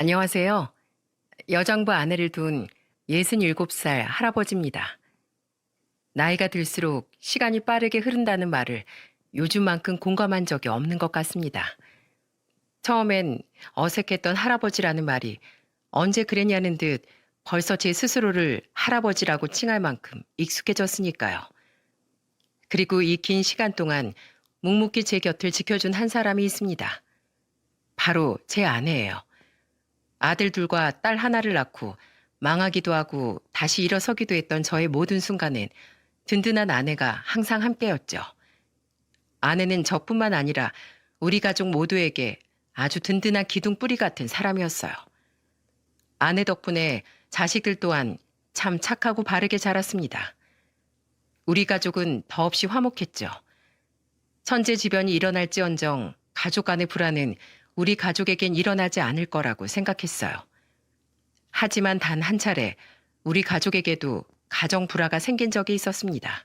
안녕하세요. 여장부 아내를 둔 67살 할아버지입니다. 나이가 들수록 시간이 빠르게 흐른다는 말을 요즘만큼 공감한 적이 없는 것 같습니다. 처음엔 어색했던 할아버지라는 말이 언제 그랬냐는 듯 벌써 제 스스로를 할아버지라고 칭할 만큼 익숙해졌으니까요. 그리고 이 긴 시간 동안 묵묵히 제 곁을 지켜준 한 사람이 있습니다. 바로 제 아내예요. 아들 둘과 딸 하나를 낳고 망하기도 하고 다시 일어서기도 했던 저의 모든 순간엔 든든한 아내가 항상 함께였죠. 아내는 저뿐만 아니라 우리 가족 모두에게 아주 든든한 기둥뿌리 같은 사람이었어요. 아내 덕분에 자식들 또한 참 착하고 바르게 자랐습니다. 우리 가족은 더없이 화목했죠. 천재지변이 일어날지언정 가족 간의 불화는 우리 가족에겐 일어나지 않을 거라고 생각했어요. 하지만 단 한 차례 우리 가족에게도 가정 불화가 생긴 적이 있었습니다.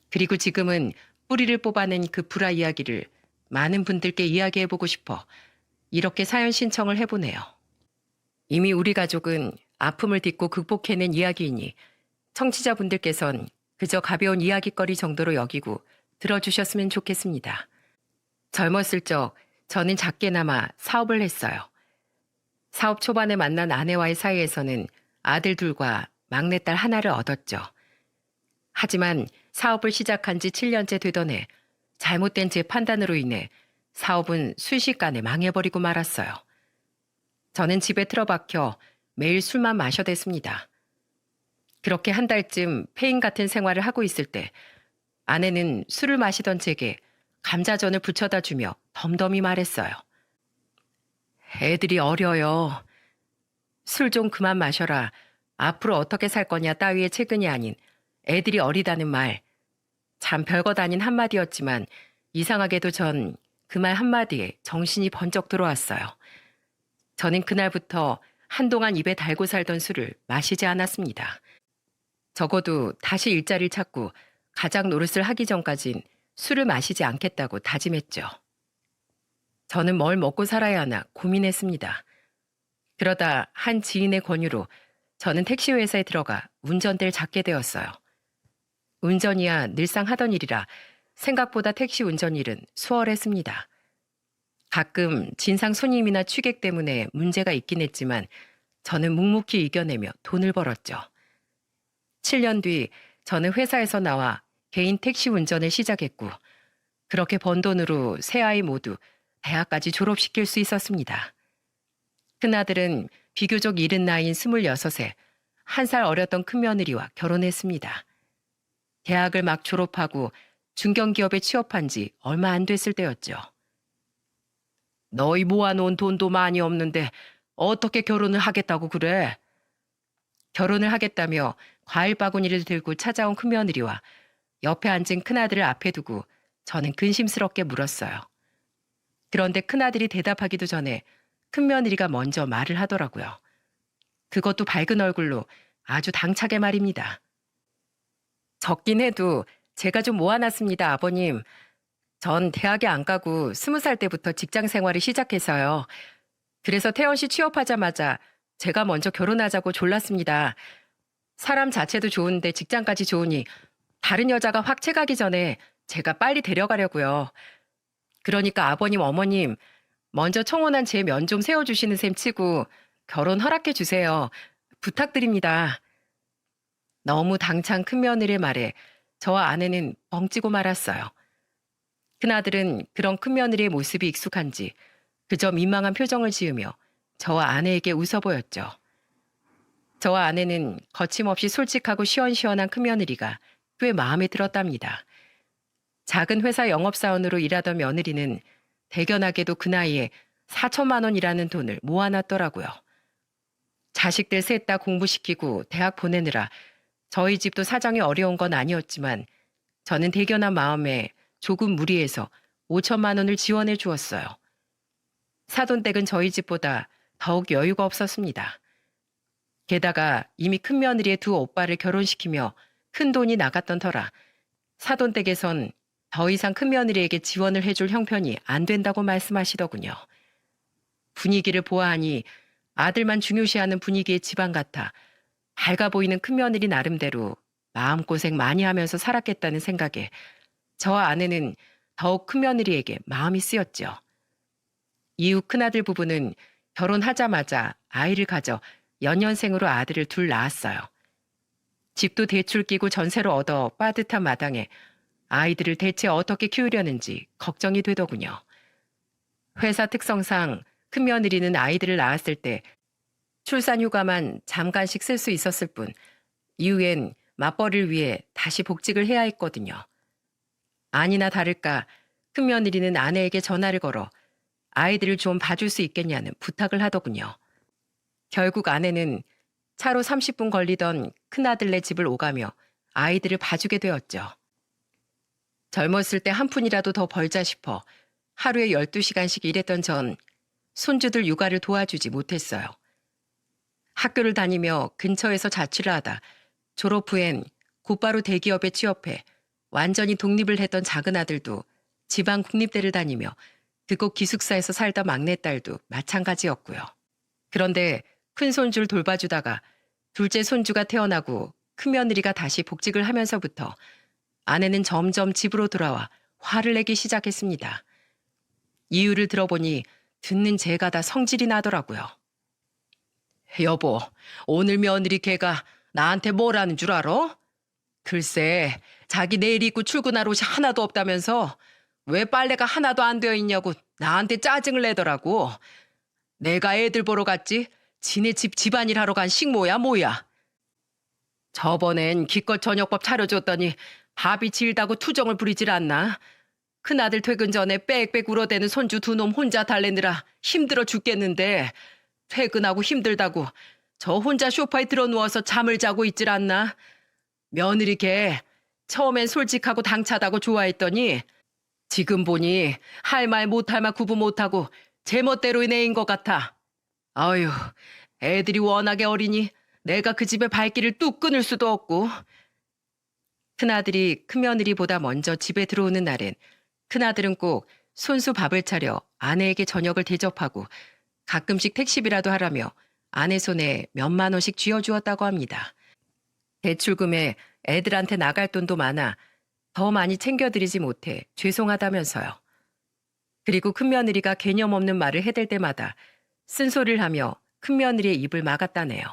그리고 지금은 뿌리를 뽑아낸 그 불화 이야기를 많은 분들께 이야기해보고 싶어 이렇게 사연 신청을 해보네요. 이미 우리 가족은 아픔을 딛고 극복해낸 이야기이니 청취자분들께선 그저 가벼운 이야기거리 정도로 여기고 들어주셨으면 좋겠습니다. 젊었을 적 저는 작게나마 사업을 했어요. 사업 초반에 만난 아내와의 사이에서는 아들 둘과 막내딸 하나를 얻었죠. 하지만 사업을 시작한 지 7년째 되던 해 잘못된 제 판단으로 인해 사업은 순식간에 망해버리고 말았어요. 저는 집에 틀어박혀 매일 술만 마셔댔습니다. 그렇게 한 달쯤 폐인 같은 생활을 하고 있을 때 아내는 술을 마시던 제게 감자전을 부쳐다 주며 덤덤히 말했어요. 애들이 어려요. 술 좀 그만 마셔라. 앞으로 어떻게 살 거냐 따위의 채근이 아닌 애들이 어리다는 말. 참 별것 아닌 한마디였지만 이상하게도 전 그 말 한마디에 정신이 번쩍 들어왔어요. 저는 그날부터 한동안 입에 달고 살던 술을 마시지 않았습니다. 적어도 다시 일자리를 찾고 가장 노릇을 하기 전까진 술을 마시지 않겠다고 다짐했죠. 저는 뭘 먹고 살아야 하나 고민했습니다. 그러다 한 지인의 권유로 저는 택시회사에 들어가 운전대를 잡게 되었어요. 운전이야 늘상 하던 일이라 생각보다 택시 운전 일은 수월했습니다. 가끔 진상 손님이나 취객 때문에 문제가 있긴 했지만 저는 묵묵히 이겨내며 돈을 벌었죠. 7년 뒤 저는 회사에서 나와 개인 택시 운전을 시작했고 그렇게 번 돈으로 세 아이 모두 대학까지 졸업시킬 수 있었습니다. 큰아들은 비교적 이른 나이인 26에 1살 어렸던 큰며느리와 결혼했습니다. 대학을 막 졸업하고 중견기업에 취업한 지 얼마 안 됐을 때였죠. 너희 모아놓은 돈도 많이 없는데 어떻게 결혼을 하겠다고 그래? 결혼을 하겠다며 과일 바구니를 들고 찾아온 큰며느리와 옆에 앉은 큰아들을 앞에 두고 저는 근심스럽게 물었어요. 그런데 큰아들이 대답하기도 전에 큰며느리가 먼저 말을 하더라고요. 그것도 밝은 얼굴로 아주 당차게 말입니다. 적긴 해도 제가 좀 모아놨습니다, 아버님. 전 대학에 안 가고 20살 때부터 직장 생활을 시작해서요. 그래서 태원 씨 취업하자마자 제가 먼저 결혼하자고 졸랐습니다. 사람 자체도 좋은데 직장까지 좋으니 다른 여자가 확 채가기 전에 제가 빨리 데려가려고요. 그러니까 아버님, 어머님, 먼저 청혼한 제 면 좀 세워주시는 셈 치고 결혼 허락해 주세요. 부탁드립니다. 너무 당찬 큰며느리의 말에 저와 아내는 뻥찌고 말았어요. 큰아들은 그런 큰며느리의 모습이 익숙한지 그저 민망한 표정을 지으며 저와 아내에게 웃어 보였죠. 저와 아내는 거침없이 솔직하고 시원시원한 큰며느리가 꽤 마음에 들었답니다. 작은 회사 영업사원으로 일하던 며느리는 대견하게도 그 나이에 4천만 원이라는 돈을 모아놨더라고요. 자식들 셋 다 공부시키고 대학 보내느라 저희 집도 사정이 어려운 건 아니었지만 저는 대견한 마음에 조금 무리해서 5천만 원을 지원해 주었어요. 사돈댁은 저희 집보다 더욱 여유가 없었습니다. 게다가 이미 큰 며느리의 두 오빠를 결혼시키며 큰 돈이 나갔던 터라 사돈댁에선 더 이상 큰며느리에게 지원을 해줄 형편이 안 된다고 말씀하시더군요. 분위기를 보아하니 아들만 중요시하는 분위기의 집안 같아 밝아 보이는 큰며느리 나름대로 마음고생 많이 하면서 살았겠다는 생각에 저와 아내는 더욱 큰며느리에게 마음이 쓰였죠. 이후 큰아들 부부는 결혼하자마자 아이를 가져 연년생으로 아들을 둘 낳았어요. 집도 대출 끼고 전세로 얻어 빠듯한 마당에 아이들을 대체 어떻게 키우려는지 걱정이 되더군요. 회사 특성상 큰며느리는 아이들을 낳았을 때 출산휴가만 잠깐씩 쓸 수 있었을 뿐 이후엔 맞벌이를 위해 다시 복직을 해야 했거든요. 아니나 다를까 큰며느리는 아내에게 전화를 걸어 아이들을 좀 봐줄 수 있겠냐는 부탁을 하더군요. 결국 아내는 차로 30분 걸리던 큰아들네 집을 오가며 아이들을 봐주게 되었죠. 젊었을 때 한 푼이라도 더 벌자 싶어 하루에 12시간씩 일했던 전 손주들 육아를 도와주지 못했어요. 학교를 다니며 근처에서 자취를 하다 졸업 후엔 곧바로 대기업에 취업해 완전히 독립을 했던 작은 아들도 지방 국립대를 다니며 그곳 기숙사에서 살던 막내딸도 마찬가지였고요. 그런데 큰 손주를 돌봐주다가 둘째 손주가 태어나고 큰며느리가 다시 복직을 하면서부터 아내는 점점 집으로 돌아와 화를 내기 시작했습니다. 이유를 들어보니 듣는 제가 다 성질이 나더라고요. 여보, 오늘 며느리 걔가 나한테 뭐라는 줄 알아? 글쎄, 자기 내일 입고 출근할 옷이 하나도 없다면서 왜 빨래가 하나도 안 되어 있냐고 나한테 짜증을 내더라고. 내가 애들 보러 갔지? 지네 집 집안일 하러 간 식모야 뭐야? 저번엔 기껏 저녁밥 차려줬더니 밥이 질다고 투정을 부리질 않나? 큰아들 퇴근 전에 빽빽 울어대는 손주 두 놈 혼자 달래느라 힘들어 죽겠는데 퇴근하고 힘들다고 저 혼자 소파에 들어누워서 잠을 자고 있질 않나? 며느리 걔 처음엔 솔직하고 당차다고 좋아했더니 지금 보니 할 말 못할 말 구분 못하고 제멋대로의 애인 것 같아. 아유, 애들이 워낙에 어리니 내가 그 집에 발길을 뚝 끊을 수도 없고. 큰아들이 큰며느리보다 먼저 집에 들어오는 날엔 큰아들은 꼭 손수 밥을 차려 아내에게 저녁을 대접하고 가끔씩 택시비라도 하라며 아내 손에 몇만 원씩 쥐어주었다고 합니다. 대출금에 애들한테 나갈 돈도 많아 더 많이 챙겨드리지 못해 죄송하다면서요. 그리고 큰며느리가 개념 없는 말을 해댈 때마다 쓴소리를 하며 큰며느리의 입을 막았다네요.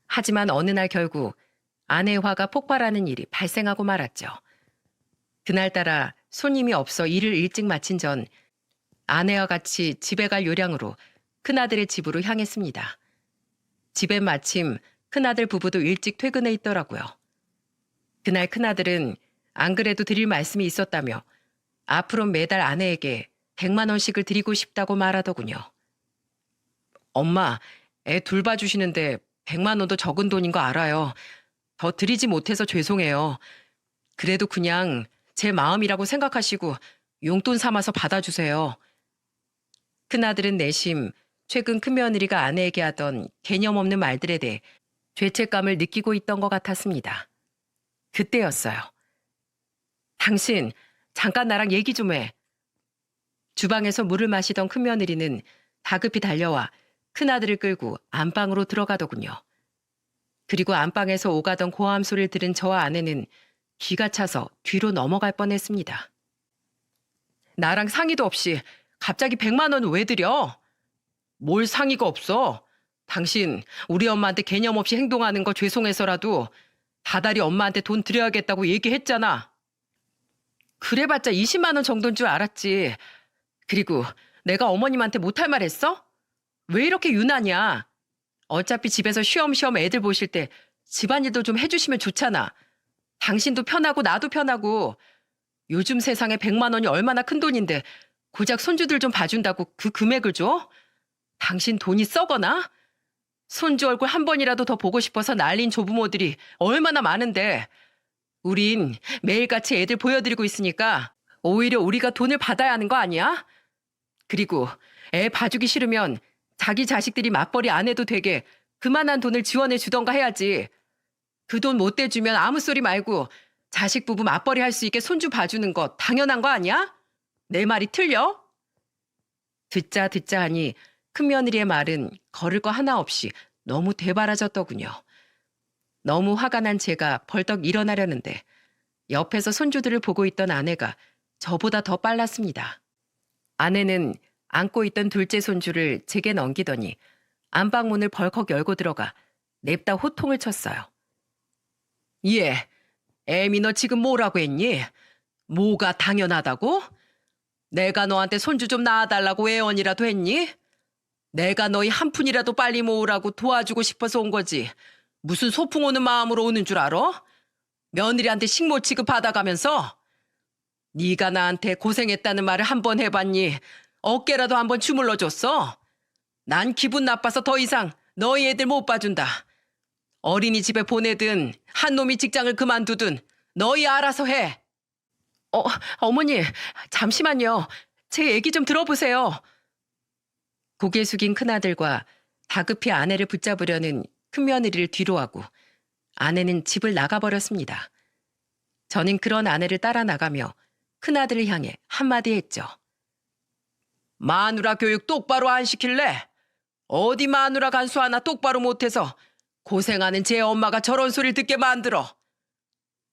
하지만 어느 날 결국 아내의 화가 폭발하는 일이 발생하고 말았죠. 그날따라 손님이 없어 일을 일찍 마친 전 아내와 같이 집에 갈 요량으로 큰아들의 집으로 향했습니다. 집엔 마침 큰아들 부부도 일찍 퇴근해 있더라고요. 그날 큰아들은 안 그래도 드릴 말씀이 있었다며 앞으로 매달 아내에게 100만 원씩을 드리고 싶다고 말하더군요. 엄마, 애 둘 봐주시는데 100만 원도 적은 돈인 거 알아요. 더 드리지 못해서 죄송해요. 그래도 그냥 제 마음이라고 생각하시고 용돈 삼아서 받아주세요. 큰아들은 내심 최근 큰며느리가 아내에게 하던 개념 없는 말들에 대해 죄책감을 느끼고 있던 것 같았습니다. 그때였어요. 당신, 잠깐 나랑 얘기 좀 해. 주방에서 물을 마시던 큰며느리는 다급히 달려와 큰아들을 끌고 안방으로 들어가더군요. 그리고 안방에서 오가던 고함 소리를 들은 저와 아내는 기가 차서 뒤로 넘어갈 뻔했습니다. 나랑 상의도 없이 갑자기 100만 원 왜 드려? 뭘 상의가 없어? 당신 우리 엄마한테 개념 없이 행동하는 거 죄송해서라도 다달이 엄마한테 돈 드려야겠다고 얘기했잖아. 그래봤자 20만 원 정도인 줄 알았지. 그리고 내가 어머님한테 못할 말 했어? 왜 이렇게 유난이야? 어차피 집에서 쉬엄쉬엄 애들 보실 때 집안일도 좀 해주시면 좋잖아. 당신도 편하고 나도 편하고. 요즘 세상에 100만 원이 얼마나 큰 돈인데 고작 손주들 좀 봐준다고 그 금액을 줘? 당신 돈이 썩어나? 손주 얼굴 한 번이라도 더 보고 싶어서 난린 조부모들이 얼마나 많은데. 우린 매일같이 애들 보여드리고 있으니까 오히려 우리가 돈을 받아야 하는 거 아니야? 그리고 애 봐주기 싫으면 자기 자식들이 맞벌이 안 해도 되게 그만한 돈을 지원해 주던가 해야지. 그 돈 못 대주면 아무 소리 말고 자식 부부 맞벌이 할 수 있게 손주 봐주는 거 당연한 거 아니야? 내 말이 틀려? 듣자 하니 큰며느리의 말은 걸을 거 하나 없이 너무 되바라졌더군요. 너무 화가 난 제가 벌떡 일어나려는데 옆에서 손주들을 보고 있던 아내가 저보다 더 빨랐습니다. 아내는 안고 있던 둘째 손주를 제게 넘기더니 안방문을 벌컥 열고 들어가 냅다 호통을 쳤어요. 예, 애미 너 지금 뭐라고 했니? 뭐가 당연하다고? 내가 너한테 손주 좀 낳아달라고 애원이라도 했니? 내가 너희 한 푼이라도 빨리 모으라고 도와주고 싶어서 온 거지. 무슨 소풍 오는 마음으로 오는 줄 알아? 며느리한테 식모 취급 받아가면서? 네가 나한테 고생했다는 말을 한 번 해봤니? 어깨라도 한번 주물러줬어? 난 기분 나빠서 더 이상 너희 애들 못 봐준다. 어린이집에 보내든 한 놈이 직장을 그만두든 너희 알아서 해. 어머니, 잠시만요. 제 얘기 좀 들어보세요. 고개 숙인 큰아들과 다급히 아내를 붙잡으려는 큰며느리를 뒤로하고 아내는 집을 나가버렸습니다. 저는 그런 아내를 따라 나가며 큰아들을 향해 한마디 했죠. 마누라 교육 똑바로 안 시킬래? 어디 마누라 간수 하나 똑바로 못해서 고생하는 제 엄마가 저런 소리를 듣게 만들어.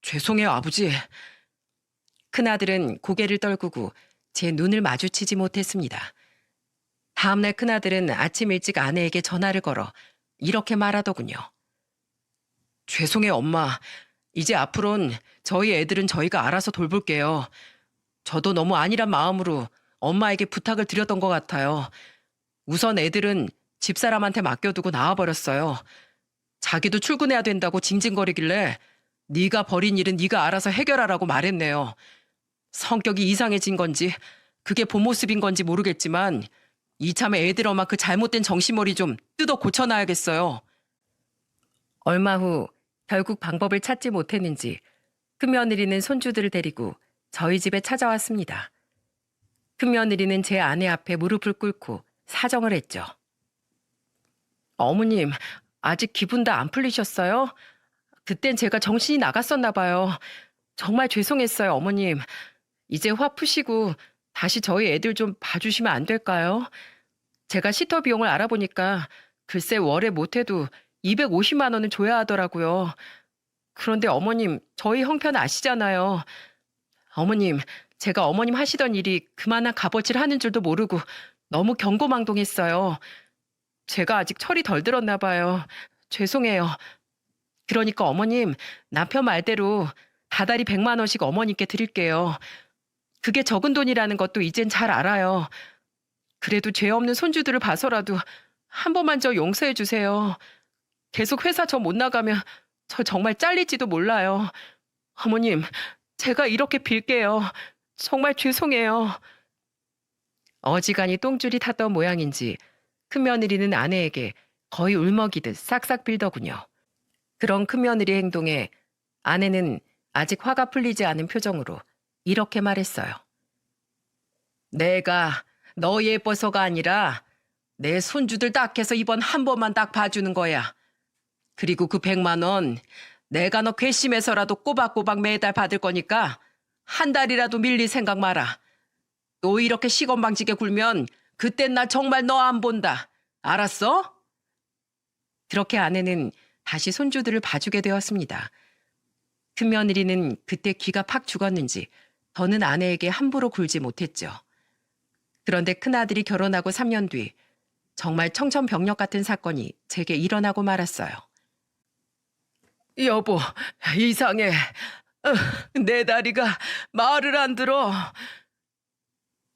죄송해요, 아버지. 큰아들은 고개를 떨구고 제 눈을 마주치지 못했습니다. 다음날 큰아들은 아침 일찍 아내에게 전화를 걸어 이렇게 말하더군요. 죄송해요, 엄마. 이제 앞으로는 저희 애들은 저희가 알아서 돌볼게요. 저도 너무 안일한 마음으로 엄마에게 부탁을 드렸던 것 같아요. 우선 애들은 집사람한테 맡겨두고 나와버렸어요. 자기도 출근해야 된다고 징징거리길래 네가 벌인 일은 네가 알아서 해결하라고 말했네요. 성격이 이상해진 건지 그게 본 모습인 건지 모르겠지만 이참에 애들 엄마 그 잘못된 정신머리 좀 뜯어 고쳐놔야겠어요. 얼마 후 결국 방법을 찾지 못했는지 큰며느리는 손주들을 데리고 저희 집에 찾아왔습니다. 큰며느리는 제 아내 앞에 무릎을 꿇고 사정을 했죠. 어머님, 아직 기분 다 안 풀리셨어요? 그땐 제가 정신이 나갔었나 봐요. 정말 죄송했어요, 어머님. 이제 화 푸시고 다시 저희 애들 좀 봐주시면 안 될까요? 제가 시터 비용을 알아보니까 글쎄 월에 못해도 250만 원은 줘야 하더라고요. 그런데 어머님, 저희 형편 아시잖아요. 어머님, 제가 어머님 하시던 일이 그만한 값어치를 하는 줄도 모르고 너무 경고망동했어요. 제가 아직 철이 덜 들었나 봐요. 죄송해요. 그러니까 어머님, 남편 말대로 다달이 100만 원씩 어머님께 드릴게요. 그게 적은 돈이라는 것도 이젠 잘 알아요. 그래도 죄 없는 손주들을 봐서라도 한 번만 저 용서해 주세요. 계속 회사 저 못 나가면 저 정말 잘릴지도 몰라요. 어머님, 제가 이렇게 빌게요. 정말 죄송해요. 어지간히 똥줄이 탔던 모양인지 큰며느리는 아내에게 거의 울먹이듯 싹싹 빌더군요. 그런 큰며느리 행동에 아내는 아직 화가 풀리지 않은 표정으로 이렇게 말했어요. 내가 너 예뻐서가 아니라 내 손주들 딱 해서 이번 한 번만 딱 봐주는 거야. 그리고 그 100만 원 내가 너 괘씸해서라도 꼬박꼬박 매달 받을 거니까 한 달이라도 밀릴 생각 마라. 또 이렇게 시건방지게 굴면 그땐 나 정말 너 안 본다. 알았어? 그렇게 아내는 다시 손주들을 봐주게 되었습니다. 큰며느리는 그때 기가 팍 죽었는지 더는 아내에게 함부로 굴지 못했죠. 그런데 큰아들이 결혼하고 3년 뒤 정말 청천벽력 같은 사건이 제게 일어나고 말았어요. 여보, 이상해. 내 다리가 말을 안 들어.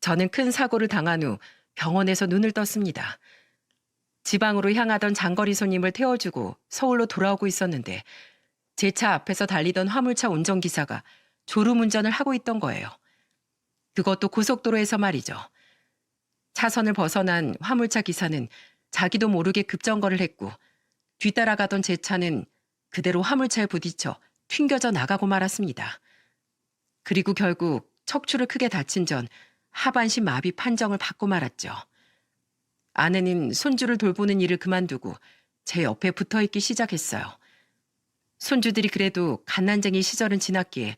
저는 큰 사고를 당한 후 병원에서 눈을 떴습니다. 지방으로 향하던 장거리 손님을 태워주고 서울로 돌아오고 있었는데 제 차 앞에서 달리던 화물차 운전기사가 졸음운전을 하고 있던 거예요. 그것도 고속도로에서 말이죠. 차선을 벗어난 화물차 기사는 자기도 모르게 급정거를 했고 뒤따라가던 제 차는 그대로 화물차에 부딪혀 튕겨져 나가고 말았습니다. 그리고 결국 척추를 크게 다친 전 하반신 마비 판정을 받고 말았죠. 아내는 손주를 돌보는 일을 그만두고 제 옆에 붙어있기 시작했어요. 손주들이 그래도 갓난쟁이 시절은 지났기에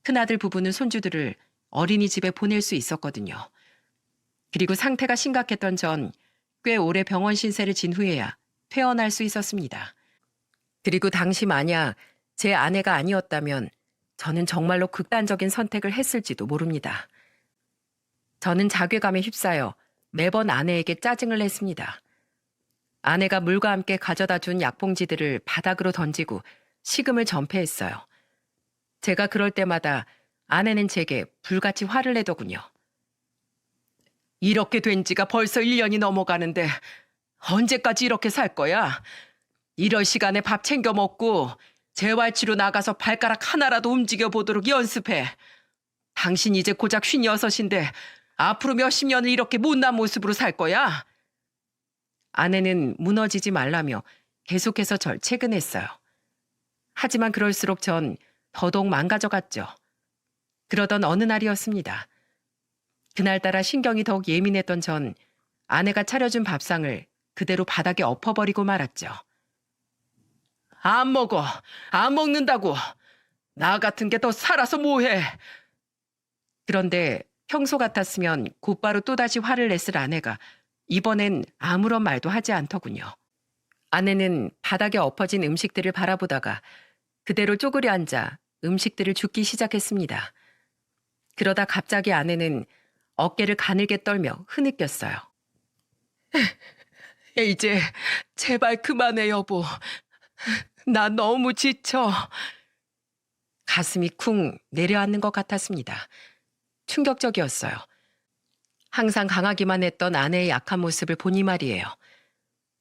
큰아들 부부는 손주들을 어린이집에 보낼 수 있었거든요. 그리고 상태가 심각했던 전 꽤 오래 병원 신세를 진 후에야 퇴원할 수 있었습니다. 그리고 당시 만약 제 아내가 아니었다면 저는 정말로 극단적인 선택을 했을지도 모릅니다. 저는 자괴감에 휩싸여 매번 아내에게 짜증을 냈습니다. 아내가 물과 함께 가져다 준 약봉지들을 바닥으로 던지고 식음을 전폐했어요. 제가 그럴 때마다 아내는 제게 불같이 화를 내더군요. 이렇게 된 지가 벌써 1년이 넘어가는데 언제까지 이렇게 살 거야? 이럴 시간에 밥 챙겨 먹고 재활치료 나가서 발가락 하나라도 움직여 보도록 연습해. 당신 이제 고작 56인데 앞으로 몇십 년을 이렇게 못난 모습으로 살 거야? 아내는 무너지지 말라며 계속해서 절 체근했어요. 하지만 그럴수록 전 더더욱 망가져갔죠. 그러던 어느 날이었습니다. 그날따라 신경이 더욱 예민했던 전 아내가 차려준 밥상을 그대로 바닥에 엎어버리고 말았죠. 안 먹어. 안 먹는다고. 나 같은 게 더 살아서 뭐해. 그런데 평소 같았으면 곧바로 또다시 화를 냈을 아내가 이번엔 아무런 말도 하지 않더군요. 아내는 바닥에 엎어진 음식들을 바라보다가 그대로 쪼그려 앉아 음식들을 줍기 시작했습니다. 그러다 갑자기 아내는 어깨를 가늘게 떨며 흐느꼈어요. 이제 제발 그만해 여보. 나 너무 지쳐. 가슴이 쿵 내려앉는 것 같았습니다. 충격적이었어요. 항상 강하기만 했던 아내의 약한 모습을 보니 말이에요.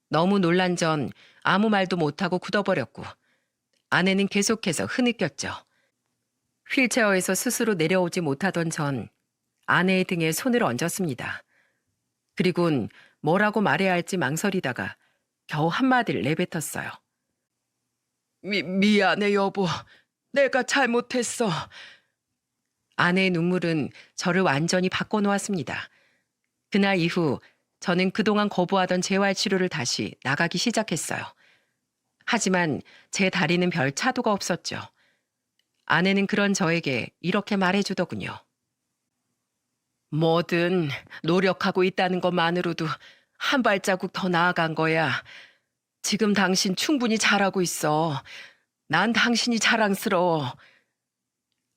너무 놀란 전 아무 말도 못하고 굳어버렸고 아내는 계속해서 흐느꼈죠. 휠체어에서 스스로 내려오지 못하던 전 아내의 등에 손을 얹었습니다. 그리곤 뭐라고 말해야 할지 망설이다가 겨우 한마디를 내뱉었어요. 미안해 여보. 내가 잘못했어. 아내의 눈물은 저를 완전히 바꿔놓았습니다. 그날 이후 저는 그동안 거부하던 재활치료를 다시 나가기 시작했어요. 하지만 제 다리는 별 차도가 없었죠. 아내는 그런 저에게 이렇게 말해주더군요. 뭐든 노력하고 있다는 것만으로도 한 발자국 더 나아간 거야. 지금 당신 충분히 잘하고 있어. 난 당신이 자랑스러워.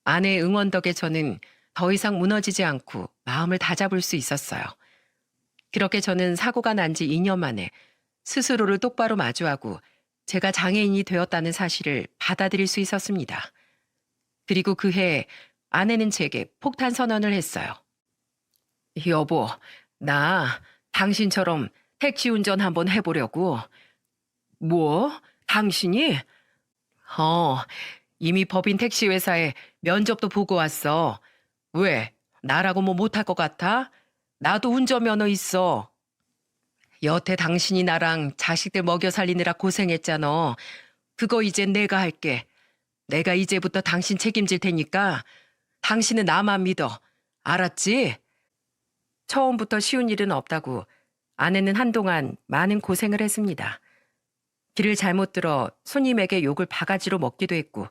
아내의 응원 덕에 저는 더 이상 무너지지 않고 마음을 다잡을 수 있었어요. 그렇게 저는 사고가 난 지 2년 만에 스스로를 똑바로 마주하고 제가 장애인이 되었다는 사실을 받아들일 수 있었습니다. 그리고 그해 아내는 제게 폭탄 선언을 했어요. 여보, 나 당신처럼 택시 운전 한번 해보려고. 뭐? 당신이? 이미 법인 택시 회사에 면접도 보고 왔어. 왜? 나라고 뭐 못할 것 같아? 나도 운전면허 있어. 여태 당신이 나랑 자식들 먹여 살리느라 고생했잖아. 그거 이제 내가 할게. 내가 이제부터 당신 책임질 테니까 당신은 나만 믿어. 알았지? 처음부터 쉬운 일은 없다고 아내는 한동안 많은 고생을 했습니다. 길을 잘못 들어 손님에게 욕을 바가지로 먹기도 했고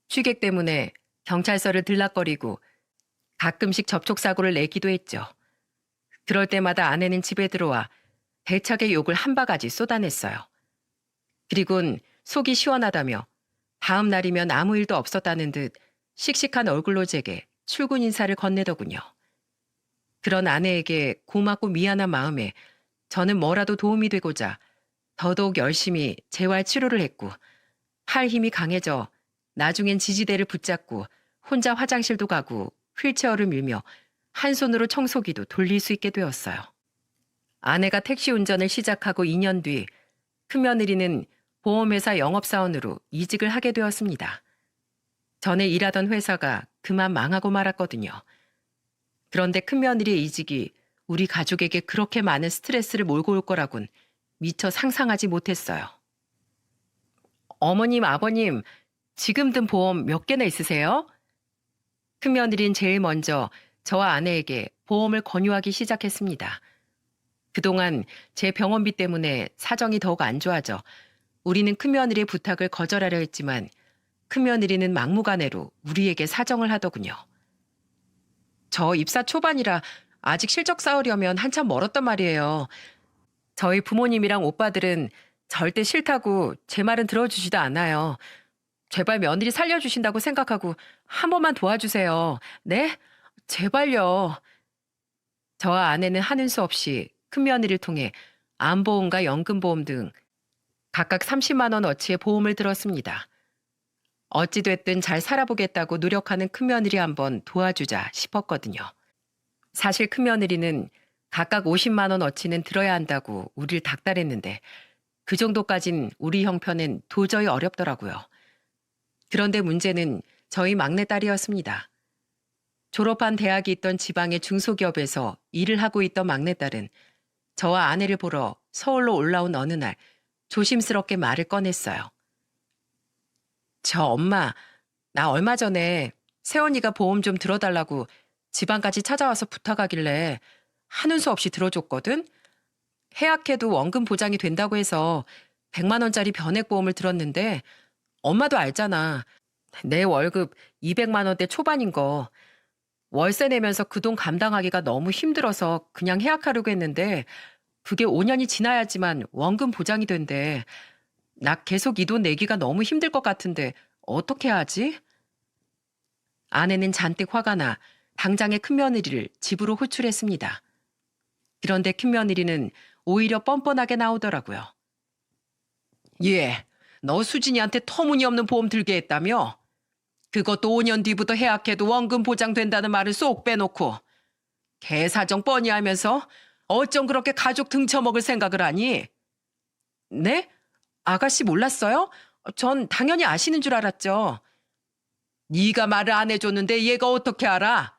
취객 때문에 경찰서를 들락거리고 가끔씩 접촉사고를 내기도 했죠. 그럴 때마다 아내는 집에 들어와 대차게 욕을 한 바가지 쏟아냈어요. 그리곤 속이 시원하다며 다음 날이면 아무 일도 없었다는 듯 씩씩한 얼굴로 제게 출근 인사를 건네더군요. 그런 아내에게 고맙고 미안한 마음에 저는 뭐라도 도움이 되고자 더더욱 열심히 재활 치료를 했고 팔 힘이 강해져 나중엔 지지대를 붙잡고 혼자 화장실도 가고 휠체어를 밀며 한 손으로 청소기도 돌릴 수 있게 되었어요. 아내가 택시 운전을 시작하고 2년 뒤 큰며느리는 보험회사 영업사원으로 이직을 하게 되었습니다. 전에 일하던 회사가 그만 망하고 말았거든요. 그런데 큰며느리의 이직이 우리 가족에게 그렇게 많은 스트레스를 몰고 올 거라곤 미처 상상하지 못했어요. 어머님, 아버님, 지금 든 보험 몇 개나 있으세요? 큰며느리는 제일 먼저 저와 아내에게 보험을 권유하기 시작했습니다. 그동안 제 병원비 때문에 사정이 더욱 안 좋아져 우리는 큰며느리의 부탁을 거절하려 했지만 큰며느리는 막무가내로 우리에게 사정을 하더군요. 저 입사 초반이라 아직 실적 쌓으려면 한참 멀었단 말이에요. 저희 부모님이랑 오빠들은 절대 싫다고 제 말은 들어주지도 않아요. 제발 며느리 살려주신다고 생각하고 한 번만 도와주세요. 네? 제발요. 저와 아내는 하는 수 없이 큰며느리를 통해 암보험과 연금보험 등 각각 30만 원어치의 보험을 들었습니다. 어찌됐든 잘 살아보겠다고 노력하는 큰며느리 한번 도와주자 싶었거든요. 사실 큰며느리는 각각 50만 원어치는 들어야 한다고 우릴 닥달했는데 그 정도까진 우리 형편엔 도저히 어렵더라고요. 그런데 문제는 저희 막내딸이었습니다. 졸업한 대학이 있던 지방의 중소기업에서 일을 하고 있던 막내딸은 저와 아내를 보러 서울로 올라온 어느 날 조심스럽게 말을 꺼냈어요. 저 엄마, 나 얼마 전에 새언니가 보험 좀 들어달라고 지방까지 찾아와서 부탁하길래 하는 수 없이 들어줬거든? 해약해도 원금 보장이 된다고 해서 100만 원짜리 변액보험을 들었는데 엄마도 알잖아. 내 월급 200만 원대 초반인 거. 월세 내면서 그 돈 감당하기가 너무 힘들어서 그냥 해약하려고 했는데 그게 5년이 지나야지만 원금 보장이 된대. 나 계속 이 돈 내기가 너무 힘들 것 같은데 어떻게 해야 하지? 아내는 잔뜩 화가 나 당장의 큰며느리를 집으로 호출했습니다. 그런데 큰며느리는 오히려 뻔뻔하게 나오더라고요. 예, 너 수진이한테 터무니없는 보험 들게 했다며? 그것도 5년 뒤부터 해약해도 원금 보장된다는 말을 쏙 빼놓고 개사정 뻔히 알면서 어쩜 그렇게 가족 등쳐먹을 생각을 하니? 네? 아가씨 몰랐어요? 전 당연히 아시는 줄 알았죠. 네가 말을 안 해줬는데 얘가 어떻게 알아?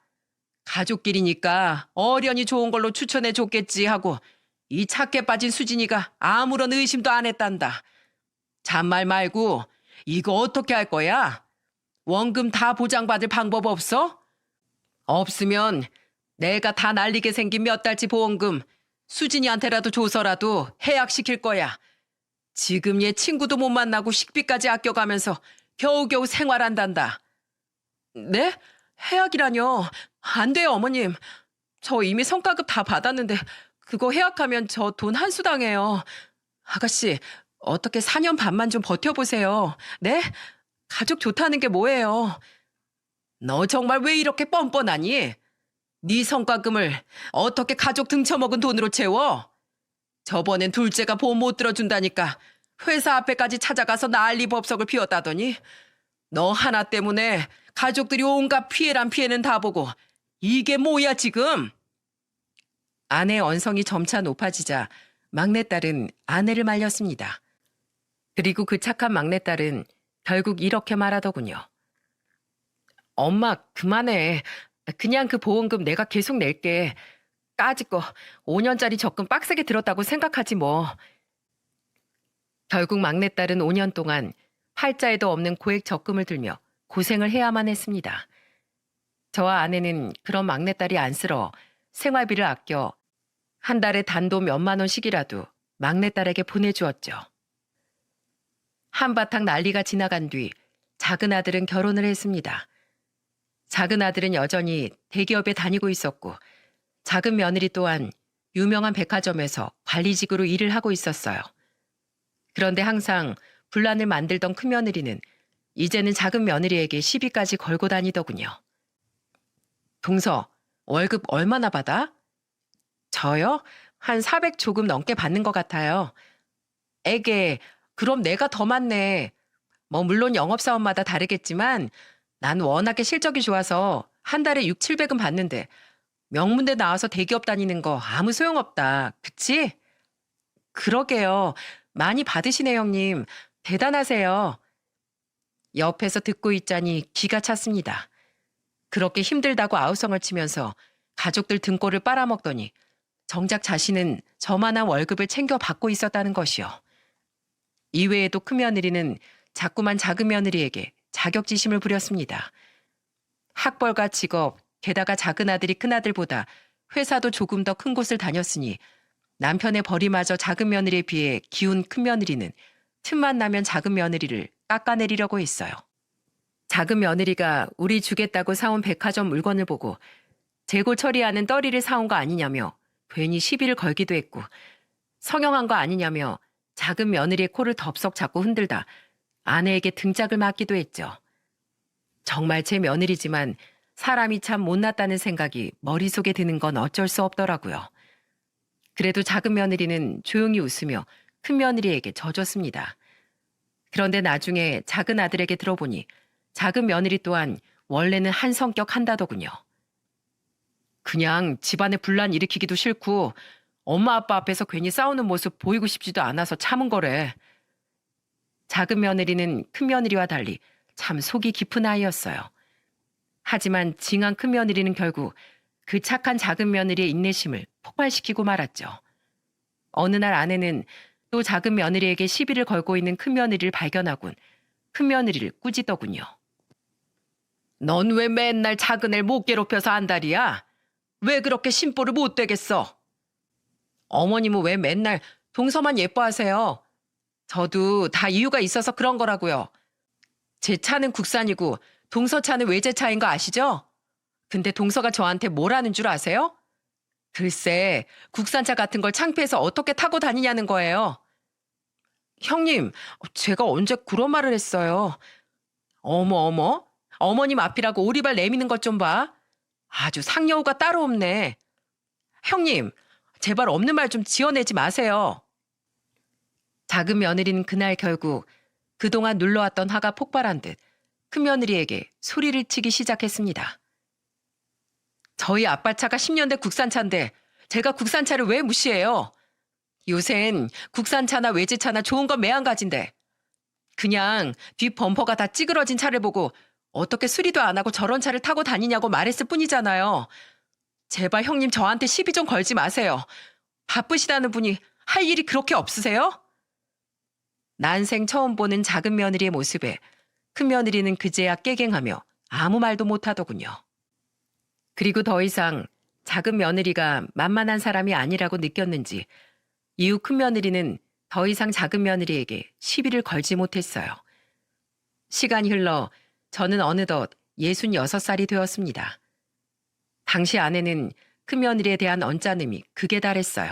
가족끼리니까 어련히 좋은 걸로 추천해 줬겠지 하고 이 착해 빠진 수진이가 아무런 의심도 안 했단다. 잔말 말고 이거 어떻게 할 거야? 원금 다 보장받을 방법 없어? 없으면 내가 다 날리게 생긴 몇 달치 보험금 수진이한테라도 줘서라도 해약시킬 거야. 지금 얘 친구도 못 만나고 식비까지 아껴가면서 겨우겨우 생활한단다. 네? 해약이라뇨. 안 돼요, 어머님. 저 이미 성과급 다 받았는데 그거 해약하면 저 돈 한수 당해요. 아가씨, 어떻게 4년 반만 좀 버텨보세요. 네? 가족 좋다는 게 뭐예요? 너 정말 왜 이렇게 뻔뻔하니? 네 성과금을 어떻게 가족 등쳐먹은 돈으로 채워? 저번엔 둘째가 보험 못 들어준다니까 회사 앞에까지 찾아가서 난리 법석을 피웠다더니 너 하나 때문에 가족들이 온갖 피해란 피해는 다 보고 이게 뭐야 지금? 아내의 언성이 점차 높아지자 막내딸은 아내를 말렸습니다. 그리고 그 착한 막내딸은 결국 이렇게 말하더군요. 엄마 그만해. 그냥 그 보험금 내가 계속 낼게. 까짓 거 5년짜리 적금 빡세게 들었다고 생각하지 뭐. 결국 막내딸은 5년 동안 팔자에도 없는 고액 적금을 들며 고생을 해야만 했습니다. 저와 아내는 그런 막내딸이 안쓰러워 생활비를 아껴 한 달에 단돈 몇만 원씩이라도 막내딸에게 보내주었죠. 한바탕 난리가 지나간 뒤 작은 아들은 결혼을 했습니다. 작은 아들은 여전히 대기업에 다니고 있었고 작은 며느리 또한 유명한 백화점에서 관리직으로 일을 하고 있었어요. 그런데 항상 분란을 만들던 큰며느리는 이제는 작은 며느리에게 시비까지 걸고 다니더군요. 동서, 월급 얼마나 받아? 저요? 한 400 조금 넘게 받는 것 같아요. 에게, 그럼 내가 더 많네. 뭐 물론 영업사원마다 다르겠지만 난 워낙에 실적이 좋아서 한 달에 6, 700은 받는데 명문대 나와서 대기업 다니는 거 아무 소용없다. 그치? 그러게요. 많이 받으시네 형님. 대단하세요. 옆에서 듣고 있자니 기가 찼습니다. 그렇게 힘들다고 아우성을 치면서 가족들 등골을 빨아먹더니 정작 자신은 저만한 월급을 챙겨 받고 있었다는 것이요. 이외에도 큰며느리는 자꾸만 작은 며느리에게 자격지심을 부렸습니다. 학벌과 직업, 게다가 작은 아들이 큰아들보다 회사도 조금 더 큰 곳을 다녔으니 남편의 벌이마저 작은 며느리에 비해 기운 큰며느리는 틈만 나면 작은 며느리를 깎아내리려고 했어요. 작은 며느리가 우리 주겠다고 사온 백화점 물건을 보고 재고 처리하는 떨이를 사온 거 아니냐며 괜히 시비를 걸기도 했고 성형한 거 아니냐며 작은 며느리의 코를 덥석 잡고 흔들다 아내에게 등짝을 맞기도 했죠. 정말 제 며느리지만 사람이 참 못났다는 생각이 머릿속에 드는 건 어쩔 수 없더라고요. 그래도 작은 며느리는 조용히 웃으며 큰 며느리에게 져줬습니다. 그런데 나중에 작은 아들에게 들어보니 작은 며느리 또한 원래는 한 성격 한다더군요. 그냥 집안에 분란 일으키기도 싫고 엄마 아빠 앞에서 괜히 싸우는 모습 보이고 싶지도 않아서 참은 거래. 작은 며느리는 큰 며느리와 달리 참 속이 깊은 아이였어요. 하지만 징한 큰 며느리는 결국 그 착한 작은 며느리의 인내심을 폭발시키고 말았죠. 어느 날 아내는 또 작은 며느리에게 시비를 걸고 있는 큰 며느리를 발견하곤 큰 며느리를 꾸짖더군요. 넌 왜 맨날 작은 애를 못 괴롭혀서 안달이야? 왜 그렇게 심보를 못 되겠어? 어머님은 왜 맨날 동서만 예뻐하세요? 저도 다 이유가 있어서 그런 거라고요. 제 차는 국산이고 동서 차는 외제차인 거 아시죠? 근데 동서가 저한테 뭘 하는 줄 아세요? 글쎄, 국산차 같은 걸 창피해서 어떻게 타고 다니냐는 거예요. 형님, 제가 언제 그런 말을 했어요? 어머, 어머님 앞이라고 오리발 내미는 것 좀 봐. 아주 상여우가 따로 없네. 형님, 제발 없는 말 좀 지어내지 마세요. 작은 며느리는 그날 결국 그동안 눌러왔던 화가 폭발한 듯 큰 며느리에게 소리를 치기 시작했습니다. 저희 아빠 차가 10년대 국산차인데 제가 국산차를 왜 무시해요? 요샌 국산차나 외제차나 좋은 건 매한가지인데 그냥 뒷 범퍼가 다 찌그러진 차를 보고 어떻게 수리도 안 하고 저런 차를 타고 다니냐고 말했을 뿐이잖아요. 제발 형님 저한테 시비 좀 걸지 마세요. 바쁘시다는 분이 할 일이 그렇게 없으세요? 난생 처음 보는 작은 며느리의 모습에 큰 며느리는 그제야 깨갱하며 아무 말도 못하더군요. 그리고 더 이상 작은 며느리가 만만한 사람이 아니라고 느꼈는지 이후 큰 며느리는 더 이상 작은 며느리에게 시비를 걸지 못했어요. 시간이 흘러 저는 어느덧 66살이 되었습니다. 당시 아내는 큰 며느리에 대한 언짢음이 극에 달했어요.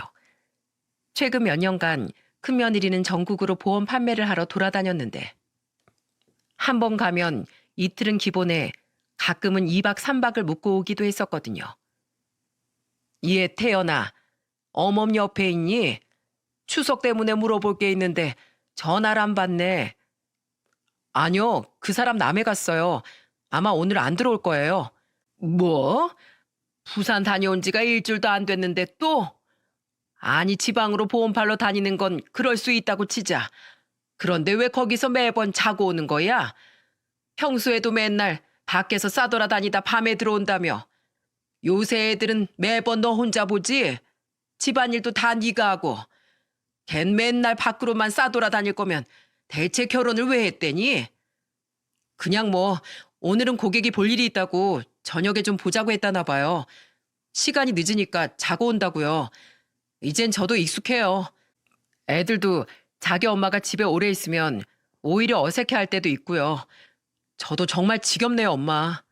최근 몇 년간 큰 며느리는 전국으로 보험 판매를 하러 돌아다녔는데 한 번 가면 이틀은 기본에 가끔은 2박 3박을 묵고 오기도 했었거든요. 얘 태연아, 어멈 옆에 있니? 추석 때문에 물어볼 게 있는데 전화를 안 받네. 아니요, 그 사람 남해 갔어요. 아마 오늘 안 들어올 거예요. 뭐? 부산 다녀온 지가 일주일도 안 됐는데 또? 아니 지방으로 보험 팔러 다니는 건 그럴 수 있다고 치자. 그런데 왜 거기서 매번 자고 오는 거야? 평소에도 맨날 밖에서 싸돌아다니다 밤에 들어온다며. 요새 애들은 매번 너 혼자 보지? 집안일도 다 네가 하고. 걘 맨날 밖으로만 싸돌아다닐 거면 대체 결혼을 왜 했대니? 그냥 뭐 오늘은 고객이 볼 일이 있다고 저녁에 좀 보자고 했다나 봐요. 시간이 늦으니까 자고 온다고요. 이젠 저도 익숙해요. 애들도 자기 엄마가 집에 오래 있으면 오히려 어색해할 때도 있고요. 저도 정말 지겹네요, 엄마.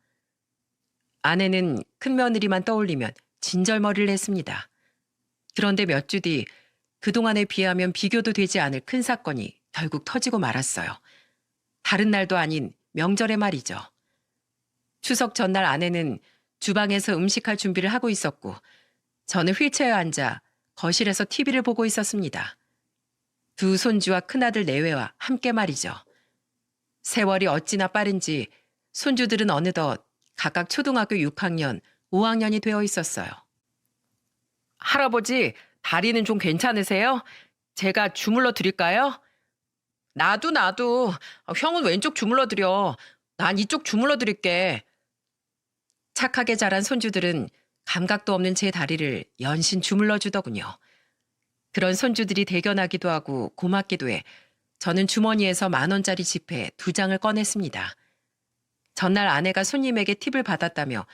아내는 큰 며느리만 떠올리면 진절머리를 했습니다. 그런데 몇 주 뒤 그동안에 비하면 비교도 되지 않을 큰 사건이 결국 터지고 말았어요. 다른 날도 아닌 명절의 말이죠. 추석 전날 아내는 주방에서 음식할 준비를 하고 있었고 저는 휠체어에 앉아 거실에서 TV를 보고 있었습니다. 두 손주와 큰아들 내외와 함께 말이죠. 세월이 어찌나 빠른지 손주들은 어느덧 각각 초등학교 6학년, 5학년이 되어 있었어요. 할아버지, 다리는 좀 괜찮으세요? 제가 주물러 드릴까요? 나도. 형은 왼쪽 주물러 드려. 난 이쪽 주물러 드릴게. 착하게 자란 손주들은 감각도 없는 제 다리를 연신 주물러 주더군요. 그런 손주들이 대견하기도 하고 고맙기도 해 저는 주머니에서 10,000원짜리 지폐 2장을 꺼냈습니다. 전날 아내가 손님에게 팁을 받았다며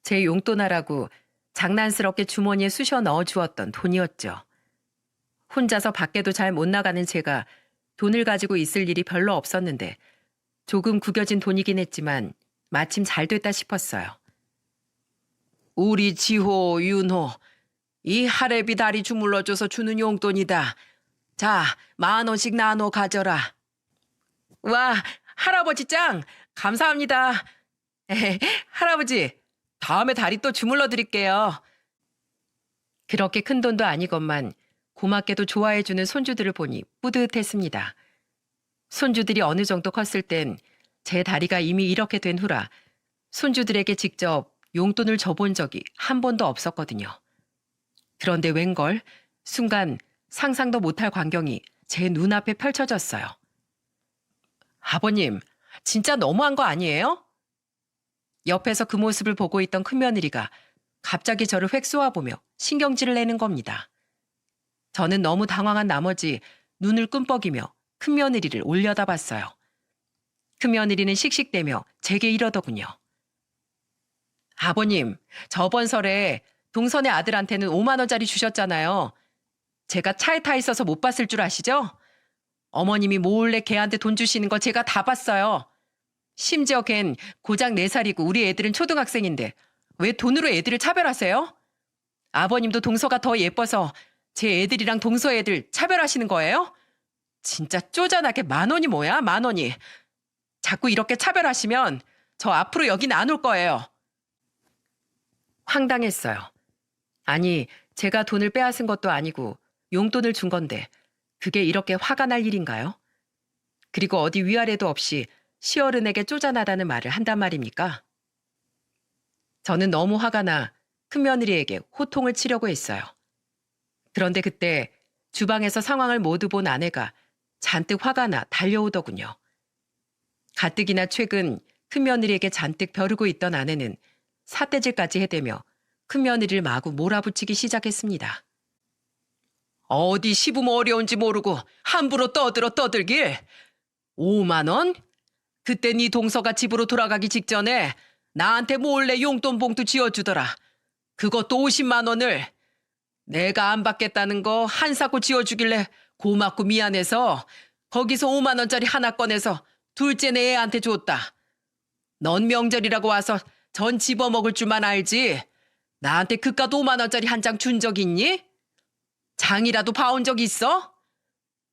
제 용돈하라고 장난스럽게 주머니에 쑤셔 넣어 주었던 돈이었죠. 혼자서 밖에도 잘 못 나가는 제가 돈을 가지고 있을 일이 별로 없었는데 조금 구겨진 돈이긴 했지만 마침 잘 됐다 싶었어요. 우리 지호, 윤호, 이 할애비 다리 주물러줘서 주는 용돈이다. 자, 10,000원씩 나눠 가져라. 와, 할아버지 짱! 감사합니다. 할아버지, 다음에 다리 또 주물러 드릴게요. 그렇게 큰 돈도 아니건만 고맙게도 좋아해주는 손주들을 보니 뿌듯했습니다. 손주들이 어느 정도 컸을 땐 제 다리가 이미 이렇게 된 후라 손주들에게 직접 용돈을 줘본 적이 한 번도 없었거든요. 그런데 웬걸 순간 상상도 못할 광경이 제 눈앞에 펼쳐졌어요. 아버님, 진짜 너무한 거 아니에요? 옆에서 그 모습을 보고 있던 큰며느리가 갑자기 저를 획 쏘아보며 신경질을 내는 겁니다. 저는 너무 당황한 나머지 눈을 끔뻑이며 큰며느리를 올려다봤어요. 큰며느리는 씩씩대며 제게 이러더군요. 아버님, 저번 설에 동선의 아들한테는 5만 원짜리 주셨잖아요. 제가 차에 타 있어서 못 봤을 줄 아시죠? 어머님이 몰래 걔한테 돈 주시는 거 제가 다 봤어요. 심지어 걘 고작 4살이고 우리 애들은 초등학생인데 왜 돈으로 애들을 차별하세요? 아버님도 동서가 더 예뻐서 제 애들이랑 동서 애들 차별하시는 거예요? 진짜 쪼잔하게 10,000원이 뭐야, 10,000원이. 자꾸 이렇게 차별하시면 저 앞으로 여긴 안 올 거예요. 황당했어요. 아니, 제가 돈을 빼앗은 것도 아니고 용돈을 준 건데 그게 이렇게 화가 날 일인가요? 그리고 어디 위아래도 없이 시어른에게 쪼잔하다는 말을 한단 말입니까? 저는 너무 화가 나 큰며느리에게 호통을 치려고 했어요. 그런데 그때 주방에서 상황을 모두 본 아내가 잔뜩 화가 나 달려오더군요. 가뜩이나 최근 큰며느리에게 잔뜩 벼르고 있던 아내는 삿대질까지 해대며 큰며느리를 마구 몰아붙이기 시작했습니다. 어디 시부모 어려운지 모르고 함부로 떠들길. 5만 원? 그때 네 동서가 집으로 돌아가기 직전에 나한테 몰래 용돈 봉투 쥐어주더라. 그것도 50만 원을. 내가 안 받겠다는 거 한사코 쥐어주길래 고맙고 미안해서 거기서 5만 원짜리 하나 꺼내서 둘째 내 애한테 줬다. 넌 명절이라고 와서 전 집어먹을 줄만 알지. 나한테 그깟 5만 원짜리 한 장 준 적 있니? 장이라도 봐온 적 있어?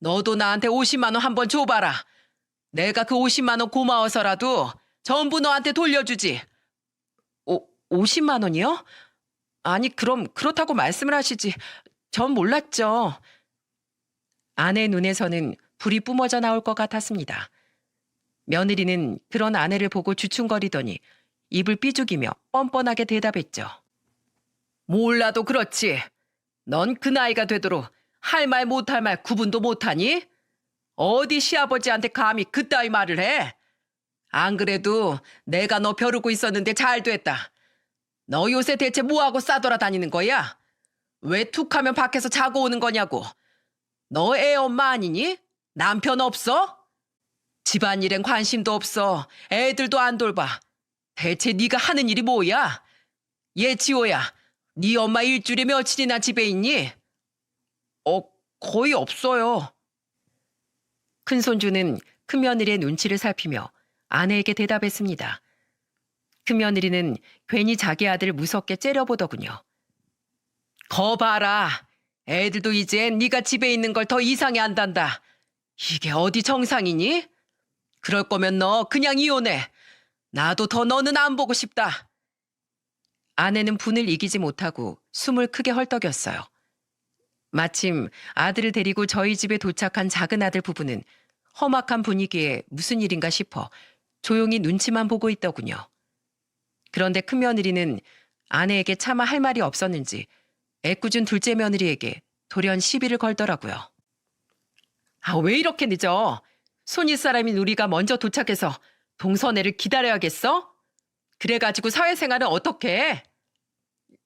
너도 나한테 50만 원 한번 줘봐라. 내가 그 50만 원 고마워서라도 전부 너한테 돌려주지. 50만 원이요? 아니, 그럼 그렇다고 말씀을 하시지. 전 몰랐죠. 아내 눈에서는 불이 뿜어져 나올 것 같았습니다. 며느리는 그런 아내를 보고 주춤거리더니 입을 삐죽이며 뻔뻔하게 대답했죠. 몰라도 그렇지. 넌 그 나이가 되도록 할 말 못할 말 구분도 못하니? 어디 시아버지한테 감히 그따위 말을 해? 안 그래도 내가 너 벼르고 있었는데 잘 됐다. 너 요새 대체 뭐하고 싸돌아 다니는 거야? 왜 툭하면 밖에서 자고 오는 거냐고. 너 애 엄마 아니니? 남편 없어? 집안일엔 관심도 없어. 애들도 안 돌봐. 대체 네가 하는 일이 뭐야? 얘 지호야, 네 엄마 일주일에 며칠이나 집에 있니? 거의 없어요. 큰손주는 큰며느리의 눈치를 살피며 아내에게 대답했습니다. 큰며느리는 괜히 자기 아들을 무섭게 째려보더군요. 거 봐라. 애들도 이제 네가 집에 있는 걸 더 이상해 한단다. 이게 어디 정상이니? 그럴 거면 너 그냥 이혼해. 나도 더 너는 안 보고 싶다. 아내는 분을 이기지 못하고 숨을 크게 헐떡였어요. 마침 아들을 데리고 저희 집에 도착한 작은 아들 부부는 험악한 분위기에 무슨 일인가 싶어 조용히 눈치만 보고 있더군요. 그런데 큰며느리는 아내에게 차마 할 말이 없었는지 애꿎은 둘째 며느리에게 돌연 시비를 걸더라고요. 왜 이렇게 늦어? 손윗사람인 우리가 먼저 도착해서 동서네를 기다려야겠어? 그래가지고 사회생활은 어떻게 해?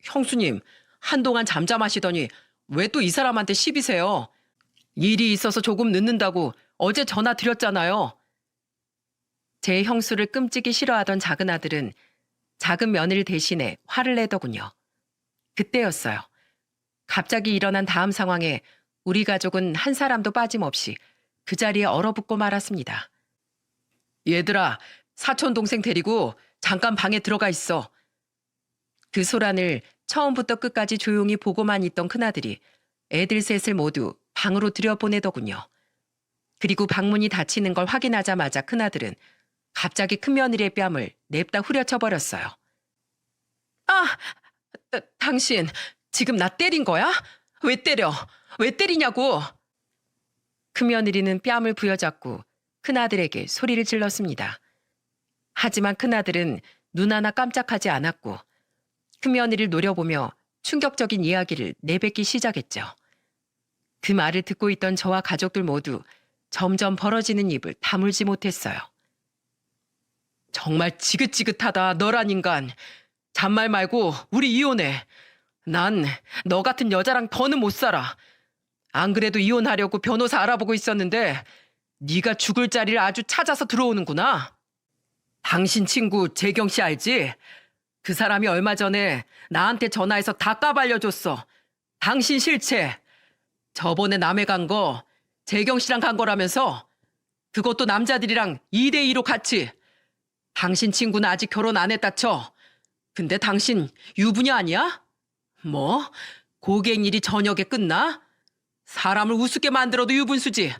형수님, 한동안 잠잠하시더니 왜 또 이 사람한테 시비세요? 일이 있어서 조금 늦는다고 어제 전화 드렸잖아요. 제 형수를 끔찍이 싫어하던 작은 아들은 작은 며느리 대신에 화를 내더군요. 그때였어요. 갑자기 일어난 다음 상황에 우리 가족은 한 사람도 빠짐없이 그 자리에 얼어붙고 말았습니다. 얘들아, 사촌 동생 데리고 잠깐 방에 들어가 있어. 그 소란을 처음부터 끝까지 조용히 보고만 있던 큰아들이 애들 셋을 모두 방으로 들여보내더군요. 그리고 방문이 닫히는 걸 확인하자마자 큰아들은 갑자기 큰며느리의 뺨을 냅다 후려쳐버렸어요. 아! 당신 지금 나 때린 거야? 왜 때려? 왜 때리냐고! 큰며느리는 뺨을 부여잡고 큰아들에게 소리를 질렀습니다. 하지만 큰아들은 눈 하나 깜짝하지 않았고 큰며느리를 노려보며 충격적인 이야기를 내뱉기 시작했죠. 그 말을 듣고 있던 저와 가족들 모두 점점 벌어지는 입을 다물지 못했어요. 정말 지긋지긋하다, 너란 인간. 잔말 말고 우리 이혼해. 난 너 같은 여자랑 더는 못 살아. 안 그래도 이혼하려고 변호사 알아보고 있었는데 네가 죽을 자리를 아주 찾아서 들어오는구나. 당신 친구 재경 씨 알지? 그 사람이 얼마 전에 나한테 전화해서 다 까발려줬어. 당신 실체. 저번에 남해 간 거 재경 씨랑 간 거라면서. 그것도 남자들이랑 2대2로 같이. 당신 친구는 아직 결혼 안 했다 쳐. 근데 당신 유부녀 아니야? 뭐? 고갱 일이 저녁에 끝나? 사람을 우습게 만들어도 유분수지.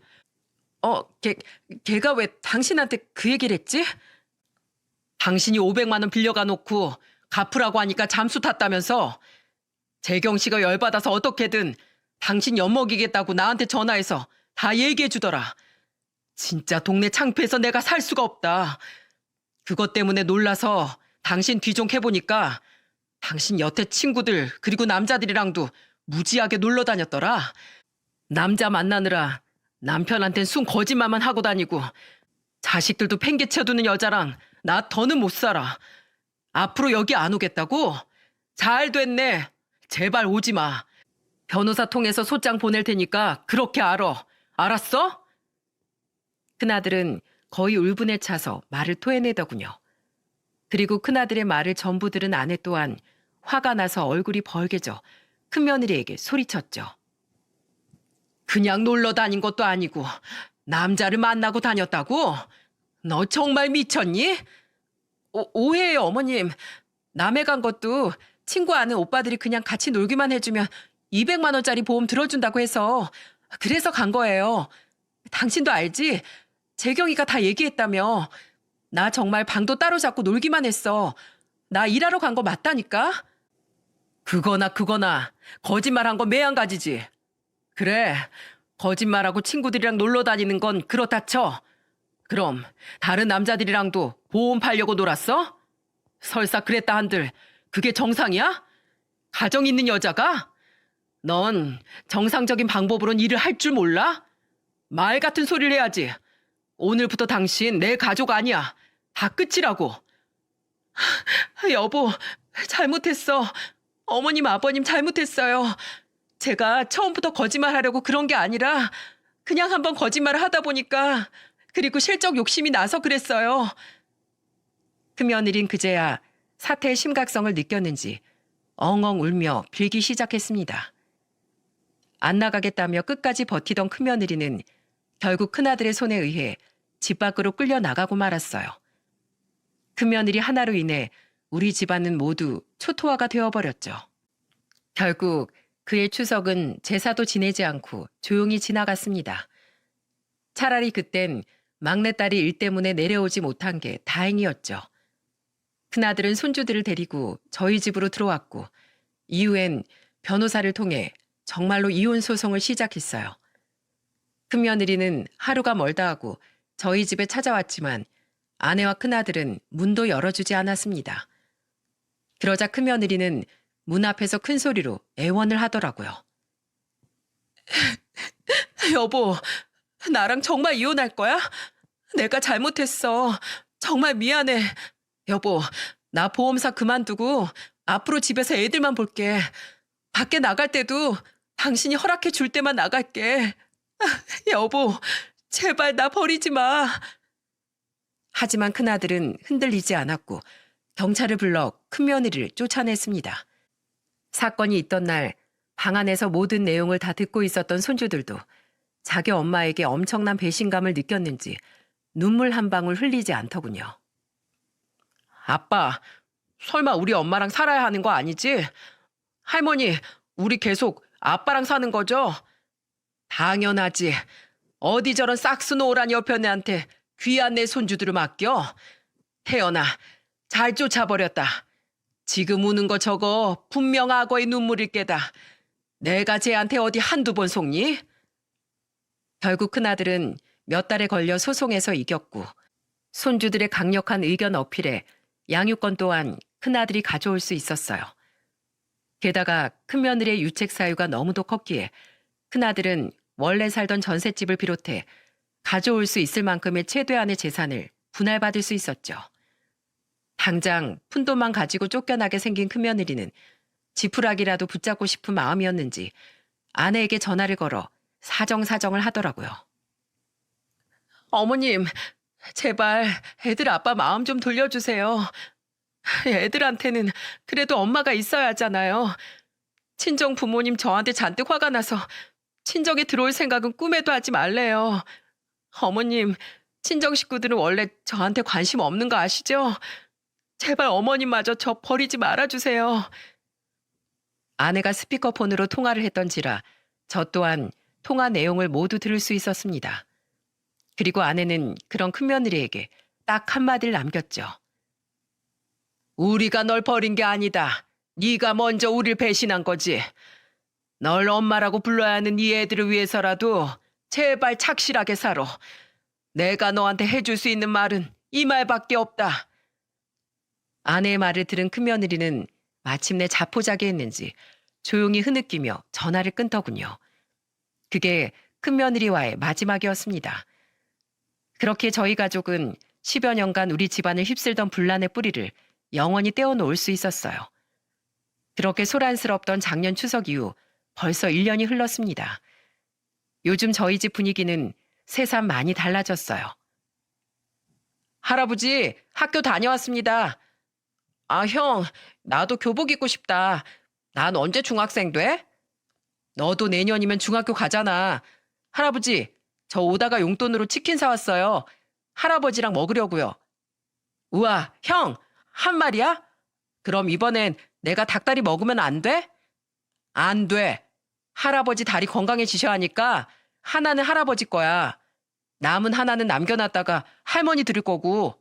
걔가 왜 당신한테 그 얘기를 했지? 당신이 500만 원 빌려가 놓고 갚으라고 하니까 잠수 탔다면서. 재경 씨가 열받아서 어떻게든 당신 엿먹이겠다고 나한테 전화해서 다 얘기해 주더라. 진짜 동네 창피해서 내가 살 수가 없다. 그것 때문에 놀라서 당신 뒤 좀 해보니까 당신 여태 친구들 그리고 남자들이랑도 무지하게 놀러 다녔더라. 남자 만나느라 남편한텐 순 거짓말만 하고 다니고 자식들도 팽개쳐두는 여자랑 나 더는 못 살아. 앞으로 여기 안 오겠다고? 잘 됐네. 제발 오지 마. 변호사 통해서 소장 보낼 테니까 그렇게 알아. 알았어? 큰아들은 거의 울분에 차서 말을 토해내더군요. 그리고 큰아들의 말을 전부 들은 아내 또한 화가 나서 얼굴이 벌개져 큰며느리에게 소리쳤죠. 그냥 놀러 다닌 것도 아니고 남자를 만나고 다녔다고? 너 정말 미쳤니? 오해해요, 어머님. 남해 간 것도 친구 아는 오빠들이 그냥 같이 놀기만 해주면 200만 원짜리 보험 들어준다고 해서 그래서 간 거예요. 당신도 알지? 재경이가 다 얘기했다며. 나 정말 방도 따로 잡고 놀기만 했어. 나 일하러 간 거 맞다니까? 그거나 거짓말한 건 매한가지지. 그래, 거짓말하고 친구들이랑 놀러 다니는 건 그렇다 쳐. 그럼 다른 남자들이랑도 보험 팔려고 놀았어? 설사 그랬다 한들 그게 정상이야? 가정 있는 여자가? 넌 정상적인 방법으론 일을 할 줄 몰라? 말 같은 소리를 해야지. 오늘부터 당신 내 가족 아니야. 다 끝이라고. 여보, 잘못했어. 어머님, 아버님 잘못했어요. 제가 처음부터 거짓말하려고 그런 게 아니라 그냥 한번 거짓말을 하다 보니까 그리고 실적 욕심이 나서 그랬어요. 큰며느린 그제야 사태의 심각성을 느꼈는지 엉엉 울며 빌기 시작했습니다. 안 나가겠다며 끝까지 버티던 큰며느리는 결국 큰아들의 손에 의해 집 밖으로 끌려 나가고 말았어요. 큰며느리 하나로 인해 우리 집안은 모두 초토화가 되어버렸죠. 결국 그의 추석은 제사도 지내지 않고 조용히 지나갔습니다. 차라리 그땐 막내딸이 일 때문에 내려오지 못한 게 다행이었죠. 큰아들은 손주들을 데리고 저희 집으로 들어왔고 이후엔 변호사를 통해 정말로 이혼 소송을 시작했어요. 큰며느리는 하루가 멀다 하고 저희 집에 찾아왔지만 아내와 큰아들은 문도 열어주지 않았습니다. 그러자 큰며느리는 문 앞에서 큰 소리로 애원을 하더라고요. 여보, 나랑 정말 이혼할 거야? 내가 잘못했어. 정말 미안해. 여보, 나 보험사 그만두고 앞으로 집에서 애들만 볼게. 밖에 나갈 때도 당신이 허락해 줄 때만 나갈게. 여보, 제발 나 버리지 마. 하지만 큰아들은 흔들리지 않았고 경찰을 불러 큰며느리를 쫓아냈습니다. 사건이 있던 날 방 안에서 모든 내용을 다 듣고 있었던 손주들도 자기 엄마에게 엄청난 배신감을 느꼈는지 눈물 한 방울 흘리지 않더군요. 아빠, 설마 우리 엄마랑 살아야 하는 거 아니지? 할머니, 우리 계속 아빠랑 사는 거죠? 당연하지. 어디 저런 싹수 노란 여편네한테 귀한 내 손주들을 맡겨? 태연아, 잘 쫓아버렸다. 지금 우는 거 저거 분명 악어의 눈물일 게다. 내가 쟤한테 어디 한두 번 속니? 결국 큰아들은 몇 달에 걸려 소송에서 이겼고 손주들의 강력한 의견 어필에 양육권 또한 큰아들이 가져올 수 있었어요. 게다가 큰며느리의 유책 사유가 너무도 컸기에 큰아들은 원래 살던 전셋집을 비롯해 가져올 수 있을 만큼의 최대한의 재산을 분할받을 수 있었죠. 당장 푼돈만 가지고 쫓겨나게 생긴 큰며느리는 지푸라기라도 붙잡고 싶은 마음이었는지 아내에게 전화를 걸어 사정사정을 하더라고요. 어머님, 제발 애들 아빠 마음 좀 돌려주세요. 애들한테는 그래도 엄마가 있어야 하잖아요. 친정 부모님 저한테 잔뜩 화가 나서 친정에 들어올 생각은 꿈에도 하지 말래요. 어머님, 친정 식구들은 원래 저한테 관심 없는 거 아시죠? 제발 어머님마저 저 버리지 말아주세요. 아내가 스피커폰으로 통화를 했던지라 저 또한 통화 내용을 모두 들을 수 있었습니다. 그리고 아내는 그런 큰며느리에게 딱 한마디를 남겼죠. 우리가 널 버린 게 아니다. 네가 먼저 우릴 배신한 거지. 널 엄마라고 불러야 하는 이 애들을 위해서라도 제발 착실하게 살아. 내가 너한테 해줄 수 있는 말은 이 말밖에 없다. 아내의 말을 들은 큰며느리는 마침내 자포자기했는지 조용히 흐느끼며 전화를 끊더군요. 그게 큰며느리와의 마지막이었습니다. 그렇게 저희 가족은 10여 년간 우리 집안을 휩쓸던 분란의 뿌리를 영원히 떼어놓을 수 있었어요. 그렇게 소란스럽던 작년 추석 이후 벌써 1년이 흘렀습니다. 요즘 저희 집 분위기는 새삼 많이 달라졌어요. 할아버지, 학교 다녀왔습니다. 아, 형, 나도 교복 입고 싶다. 난 언제 중학생 돼? 너도 내년이면 중학교 가잖아. 할아버지, 저 오다가 용돈으로 치킨 사왔어요. 할아버지랑 먹으려고요. 우와, 형, 한 마리야? 그럼 이번엔 내가 닭다리 먹으면 안 돼? 안 돼. 할아버지 다리 건강해지셔야 하니까 하나는 할아버지 거야. 남은 하나는 남겨놨다가 할머니 드릴 거고.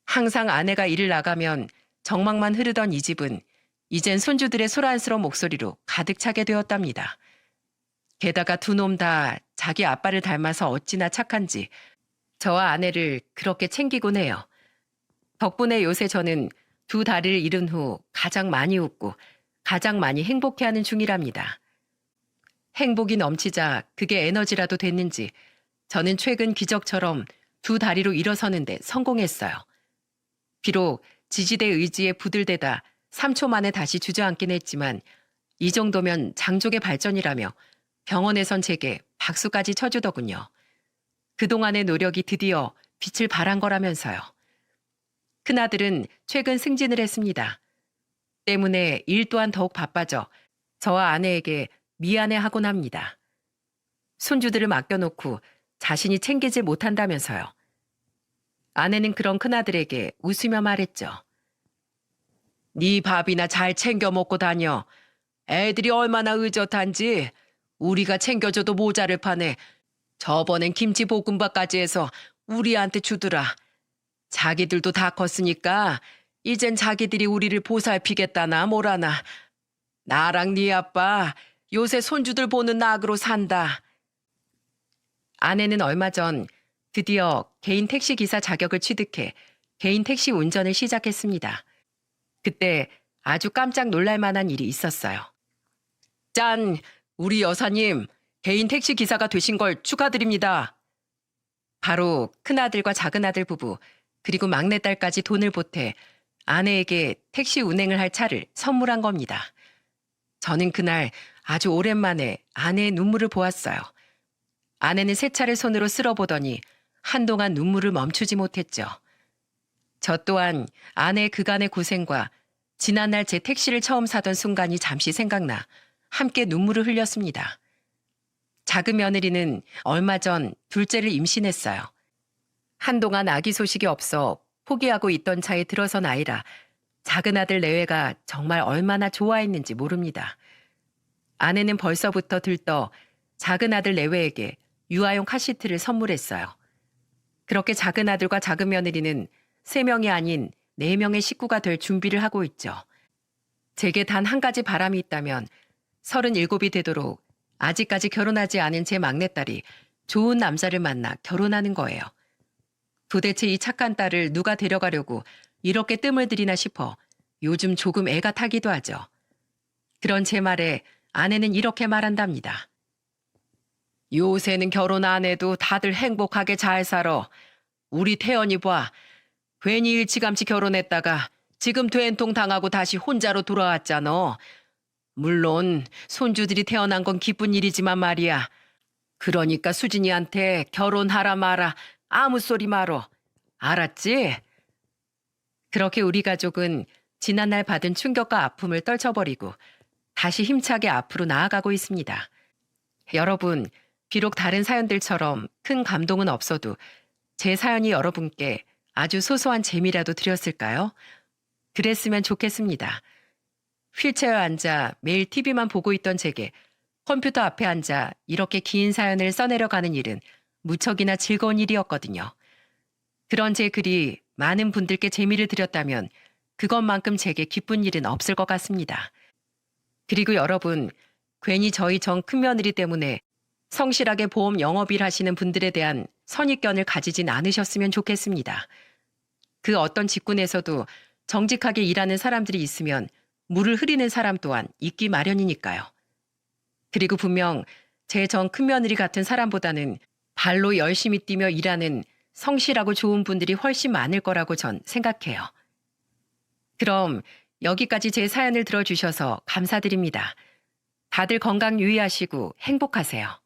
항상 아내가 일을 나가면 정막만 흐르던 이 집은 이젠 손주들의 소란스러운 목소리로 가득 차게 되었답니다. 게다가 두 놈 다 자기 아빠를 닮아서 어찌나 착한지 저와 아내를 그렇게 챙기곤 해요. 덕분에 요새 저는 두 다리를 잃은 후 가장 많이 웃고 가장 많이 행복해하는 중이랍니다. 행복이 넘치자 그게 에너지라도 됐는지 저는 최근 기적처럼 두 다리로 일어서는데 성공했어요. 비록 지지대 의지에 부들대다 3초 만에 다시 주저앉긴 했지만 이 정도면 장족의 발전이라며 병원에선 제게 박수까지 쳐주더군요. 그동안의 노력이 드디어 빛을 발한 거라면서요. 큰아들은 최근 승진을 했습니다. 때문에 일 또한 더욱 바빠져 저와 아내에게 미안해하곤 합니다. 손주들을 맡겨놓고 자신이 챙기지 못한다면서요. 아내는 그런 큰아들에게 웃으며 말했죠. 네 밥이나 잘 챙겨 먹고 다녀. 애들이 얼마나 의젓한지 우리가 챙겨줘도 모자를 파네. 저번엔 김치볶음밥까지 해서 우리한테 주더라. 자기들도 다 컸으니까 이젠 자기들이 우리를 보살피겠다나 뭐라나. 나랑 네 아빠 요새 손주들 보는 낙으로 산다. 아내는 얼마 전 드디어 개인 택시 기사 자격을 취득해 개인 택시 운전을 시작했습니다. 그때 아주 깜짝 놀랄 만한 일이 있었어요. 짠! 우리 여사님 개인 택시 기사가 되신 걸 축하드립니다. 바로 큰아들과 작은아들 부부 그리고 막내딸까지 돈을 보태 아내에게 택시 운행을 할 차를 선물한 겁니다. 저는 그날 아주 오랜만에 아내의 눈물을 보았어요. 아내는 새 차를 손으로 쓸어보더니 한동안 눈물을 멈추지 못했죠. 저 또한 아내의 그간의 고생과 지난날 제 택시를 처음 사던 순간이 잠시 생각나 함께 눈물을 흘렸습니다. 작은 며느리는 얼마 전 둘째를 임신했어요. 한동안 아기 소식이 없어 포기하고 있던 차에 들어선 아이라 작은 아들 내외가 정말 얼마나 좋아했는지 모릅니다. 아내는 벌써부터 들떠 작은 아들 내외에게 유아용 카시트를 선물했어요. 그렇게 작은 아들과 작은 며느리는 3명이 아닌 4명의 식구가 될 준비를 하고 있죠. 제게 단 한 가지 바람이 있다면 37이 되도록 아직까지 결혼하지 않은 제 막내딸이 좋은 남자를 만나 결혼하는 거예요. 도대체 이 착한 딸을 누가 데려가려고 이렇게 뜸을 들이나 싶어 요즘 조금 애가 타기도 하죠. 그런 제 말에 아내는 이렇게 말한답니다. 요새는 결혼 안 해도 다들 행복하게 잘 살아. 우리 태연이 봐. 괜히 일찌감치 결혼했다가 지금 된통 당하고 다시 혼자로 돌아왔잖아. 물론 손주들이 태어난 건 기쁜 일이지만 말이야. 그러니까 수진이한테 결혼하라 마라 아무 소리 말어. 알았지? 그렇게 우리 가족은 지난날 받은 충격과 아픔을 떨쳐버리고 다시 힘차게 앞으로 나아가고 있습니다. 여러분, 비록 다른 사연들처럼 큰 감동은 없어도 제 사연이 여러분께 아주 소소한 재미라도 드렸을까요? 그랬으면 좋겠습니다. 휠체어에 앉아 매일 TV만 보고 있던 제게 컴퓨터 앞에 앉아 이렇게 긴 사연을 써내려가는 일은 무척이나 즐거운 일이었거든요. 그런 제 글이 많은 분들께 재미를 드렸다면 그것만큼 제게 기쁜 일은 없을 것 같습니다. 그리고 여러분, 괜히 저희 전 큰며느리 때문에 성실하게 보험 영업일 하시는 분들에 대한 선입견을 가지진 않으셨으면 좋겠습니다. 그 어떤 직군에서도 정직하게 일하는 사람들이 있으면 물을 흐리는 사람 또한 있기 마련이니까요. 그리고 분명 제 전 큰며느리 같은 사람보다는 발로 열심히 뛰며 일하는 성실하고 좋은 분들이 훨씬 많을 거라고 전 생각해요. 그럼 여기까지 제 사연을 들어주셔서 감사드립니다. 다들 건강 유의하시고 행복하세요.